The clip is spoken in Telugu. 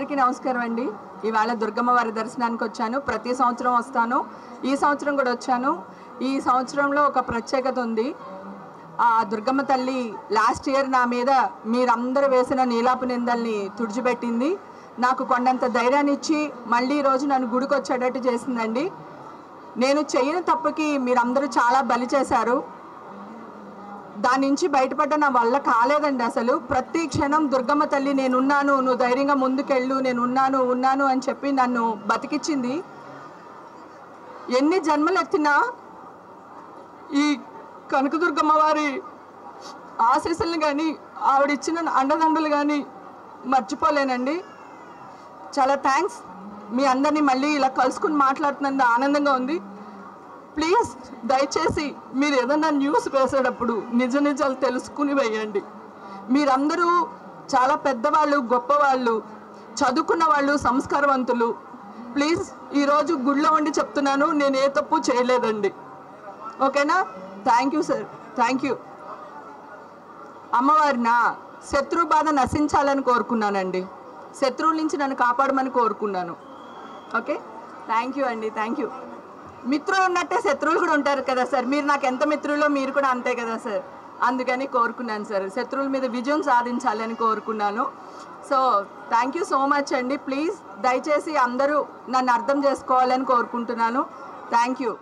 అందరికీ నమస్కారం అండి. ఇవాళ దుర్గమ్మ వారి దర్శనానికి వచ్చాను. ప్రతి సంవత్సరం వస్తాను. ఈ సంవత్సరం కూడా వచ్చాను. ఈ సంవత్సరంలో ఒక ప్రత్యేకత ఉంది. ఆ దుర్గమ్మ తల్లి లాస్ట్ ఇయర్ నా మీద మీరందరూ వేసిన నీలాపు నిందల్ని తుడిచిపెట్టింది. నాకు కొండంత ధైర్యాన్ని ఇచ్చి మళ్ళీ ఈరోజు నన్ను గుడికి వచ్చేటట్టు చేసిందండి. నేను చేయని తప్పుకి మీరందరూ చాలా బలి చేశారు. దాని నుంచి బయటపడ్డ నా వల్ల కాలేదండి. అసలు ప్రతి క్షణం దుర్గమ్మ తల్లి నేనున్నాను, నువ్వు ధైర్యంగా ముందుకెళ్ళు, నేను ఉన్నాను అని చెప్పి నన్ను బతికిచ్చింది. ఎన్ని జన్మలు ఎత్తినా ఈ కనకదుర్గమ్మ వారి ఆశీస్సులను కానీ ఆవిడిచ్చిన అండదండలు కానీ మర్చిపోలేనండి. చాలా థ్యాంక్స్. మీ అందరినీ మళ్ళీ ఇలా కలుసుకుని మాట్లాడుతున్నందుకు ఆనందంగా ఉంది. ప్లీజ్ దయచేసి మీరు ఏదన్నా న్యూస్ వేసేటప్పుడు నిజాలు తెలుసుకుని వేయండి. మీరందరూ చాలా పెద్దవాళ్ళు, గొప్పవాళ్ళు, చదువుకున్న వాళ్ళు, సంస్కారవంతులు. ప్లీజ్ ఈరోజు గుడిలో ఉండి చెప్తున్నాను, నేను ఏ తప్పు చేయలేదండి. ఓకేనా? Thank you sir, thank you. అమ్మవారిన శత్రు బాధ నశించాలని కోరుకున్నానండి. శత్రువుల నుంచి నన్ను కాపాడమని కోరుకున్నాను. ఓకే, థ్యాంక్ యూ అండి, థ్యాంక్ యూ. మిత్రులు ఉన్నట్టే శత్రువులు కూడా ఉంటారు కదా సార్. మీరు నాకు ఎంత మిత్రులో మీరు కూడా అంతే కదా సార్. అందుకని కోరుకున్నాను సార్, శత్రువుల మీద విజయం సాధించాలని కోరుకున్నాను. So thank you so much అండి. ప్లీజ్ దయచేసి అందరూ నన్ను అర్థం చేసుకోవాలని కోరుకుంటున్నాను. Thank you.